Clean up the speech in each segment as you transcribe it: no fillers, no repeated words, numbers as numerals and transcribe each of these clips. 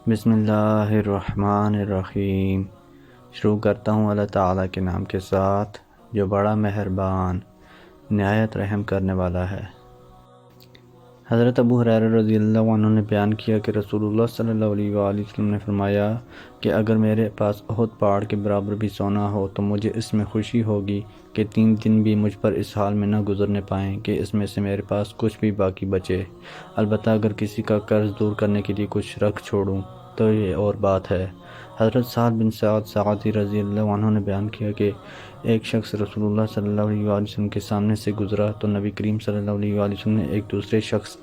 بسم اللہ الرحمن الرحیم۔ شروع کرتا ہوں اللہ تعالیٰ کے نام کے ساتھ جو بڑا مہربان نہایت رحم کرنے والا ہے۔ حضرت ابو ہریرہ رضی اللہ عنہ نے بیان کیا کہ رسول اللہ صلی اللہ علیہ وآلہ وسلم نے فرمایا کہ اگر میرے پاس احد پہاڑ کے برابر بھی سونا ہو تو مجھے اس میں خوشی ہوگی کہ 3 دن بھی مجھ پر اس حال میں نہ گزرنے پائیں کہ اس میں سے میرے پاس کچھ بھی باقی بچے۔ البتہ اگر کسی کا قرض دور کرنے کے لیے کچھ رکھ چھوڑوں تو یہ اور بات ہے۔ حضرت سعد بن سعد ساعدی رضی اللہ عنہ نے بیان کیا کہ ایک شخص رسول اللہ صلی اللہ علیہ وآلہ وسلم کے سامنے سے گزرا تو نبی کریم صلی اللہ علیہ وآلہ وسلم نے ایک دوسرے شخص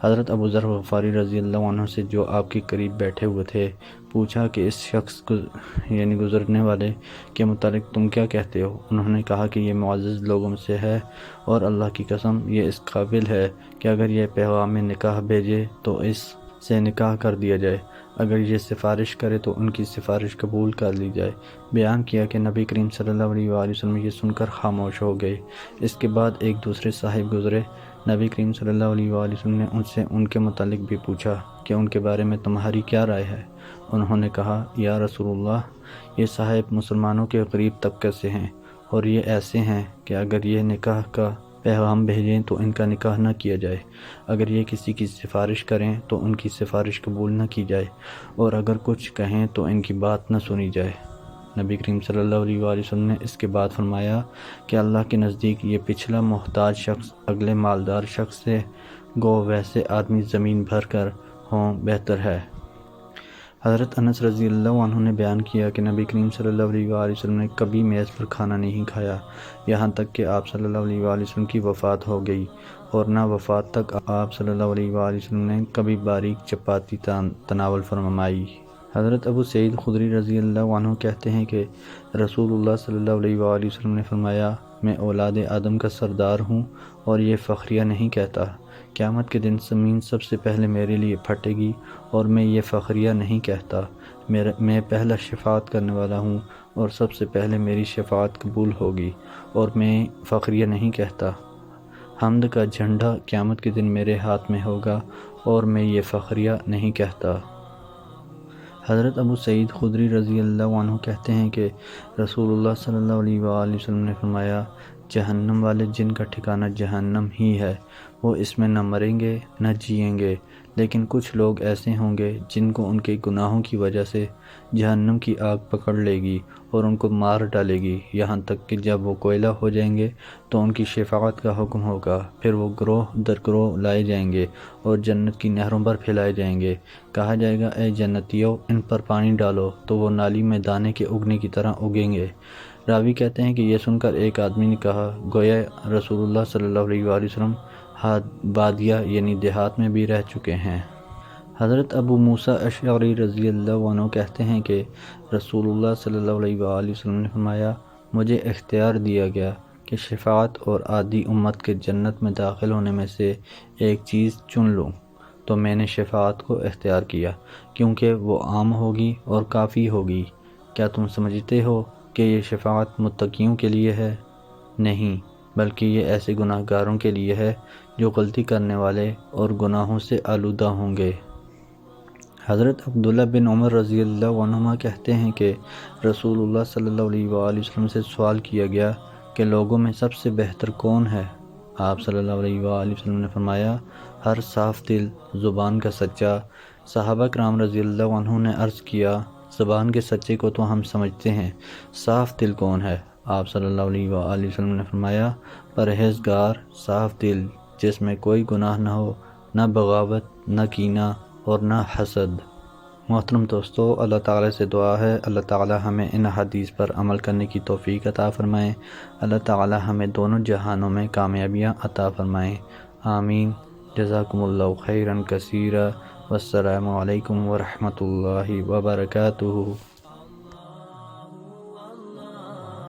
حضرت ابو ذر غفاری رضی اللہ عنہ سے جو آپ کے قریب بیٹھے ہوئے تھے پوچھا کہ اس شخص گزرنے والے کے متعلق تم کیا کہتے ہو؟ انہوں نے کہا کہ یہ معزز لوگوں میں سے ہے اور اللہ کی قسم یہ اس قابل ہے کہ اگر یہ پیغام نکاح بھیجے تو اس سے نکاح کر دیا جائے، اگر یہ سفارش کرے تو ان کی سفارش قبول کر لی جائے۔ بیان کیا کہ نبی کریم صلی اللہ علیہ وآلہ وسلم یہ سن کر خاموش ہو گئے۔ اس کے بعد ایک دوسرے صاحب گزرے۔ نبی کریم صلی اللہ علیہ وآلہ وسلم نے ان سے ان کے متعلق بھی پوچھا کہ ان کے بارے میں تمہاری کیا رائے ہے؟ انہوں نے کہا یا رسول اللہ، یہ صاحب مسلمانوں کے غریب طبقے سے ہیں اور یہ ایسے ہیں کہ اگر یہ نکاح کا پیغام بھیجیں تو ان کا نکاح نہ کیا جائے، اگر یہ کسی کی سفارش کریں تو ان کی سفارش قبول نہ کی جائے، اور اگر کچھ کہیں تو ان کی بات نہ سنی جائے۔ نبی کریم صلی اللہ علیہ وآلہ وسلم نے اس کے بعد فرمایا کہ اللہ کے نزدیک یہ پچھلا محتاج شخص اگلے مالدار شخص سے گو ویسے آدمی زمین بھر کر ہوں بہتر ہے۔ حضرت انس رضی اللہ عنہ نے بیان کیا کہ نبی کریم صلی اللہ علیہ وآلہ وسلم نے کبھی میز پر کھانا نہیں کھایا یہاں تک کہ آپ صلی اللہ علیہ وآلہ وسلم کی وفات ہو گئی، اور نہ وفات تک آپ صلی اللہ علیہ وآلہ وسلم نے کبھی باریک چپاتی تناول فرمائی۔ حضرت ابو سعید خدری رضی اللہ عنہ کہتے ہیں کہ رسول اللہ صلی اللہ علیہ وآلہ وسلم نے فرمایا میں اولاد آدم کا سردار ہوں اور یہ فخریہ نہیں کہتا۔ قیامت کے دن زمین سب سے پہلے میرے لیے پھٹے گی اور میں یہ فخریہ نہیں کہتا۔ میں پہلا شفاعت کرنے والا ہوں اور سب سے پہلے میری شفاعت قبول ہوگی، اور میں فخریہ نہیں کہتا۔ حمد کا جھنڈا قیامت کے دن میرے ہاتھ میں ہوگا اور میں یہ فخریہ نہیں کہتا۔ حضرت ابو سعید خدری رضی اللہ عنہ کہتے ہیں کہ رسول اللہ صلی اللہ علیہ وآلہ وسلم نے فرمایا جہنم والے جن کا ٹھکانہ جہنم ہی ہے، وہ اس میں نہ مریں گے نہ جئیں گے، لیکن کچھ لوگ ایسے ہوں گے جن کو ان کے گناہوں کی وجہ سے جہنم کی آگ پکڑ لے گی اور ان کو مار ڈالے گی، یہاں تک کہ جب وہ کوئلہ ہو جائیں گے تو ان کی شفاعت کا حکم ہوگا، پھر وہ گروہ در گروہ لائے جائیں گے اور جنت کی نہروں پر پھیلائے جائیں گے۔ کہا جائے گا اے جنتیوں ان پر پانی ڈالو تو وہ نالی میں دانے کے اگنے کی طرح اگیں گے۔ راوی کہتے ہیں کہ یہ سن کر ایک آدمی نے کہا گویا رسول اللہ صلی اللہ علیہ وآلہ وسلم بادیہ یعنی دیہات میں بھی رہ چکے ہیں۔ حضرت ابو موسیٰ اشعری رضی اللہ عنہ کہتے ہیں کہ رسول اللہ صلی اللہ علیہ وآلہ وسلم نے فرمایا مجھے اختیار دیا گیا کہ شفاعت اور آدھی امت کے جنت میں داخل ہونے میں سے ایک چیز چن لوں، تو میں نے شفاعت کو اختیار کیا کیونکہ وہ عام ہوگی اور کافی ہوگی۔ کیا تم سمجھتے ہو کہ یہ شفاعت متقیوں کے لیے ہے؟ نہیں، بلکہ یہ ایسے گناہ گاروں کے لیے ہے جو غلطی کرنے والے اور گناہوں سے آلودہ ہوں گے۔ حضرت عبداللہ بن عمر رضی اللہ عنہما کہتے ہیں کہ رسول اللہ صلی اللہ علیہ وآلہ وسلم سے سوال کیا گیا کہ لوگوں میں سب سے بہتر کون ہے؟ آپ صلی اللہ علیہ وآلہ وسلم نے فرمایا ہر صاف دل، زبان کا سچا۔ صحابہ کرام رضی اللہ عنہ نے عرض کیا زبان کے سچے کو تو ہم سمجھتے ہیں، صاف دل کون ہے؟ آپ صلی اللہ علیہ وآلہ وسلم نے فرمایا پرہیزگار، صاف دل جس میں کوئی گناہ نہ ہو، نہ بغاوت، نہ کینہ اور نہ حسد۔ محترم دوستو، اللہ تعالیٰ سے دعا ہے اللہ تعالیٰ ہمیں ان حدیث پر عمل کرنے کی توفیق عطا فرمائیں، اللہ تعالیٰ ہمیں دونوں جہانوں میں کامیابیاں عطا فرمائیں، آمین۔ جزاکم اللہ خیرا کثیرا، والسلام علیکم ورحمۃ اللہ وبرکاتہ۔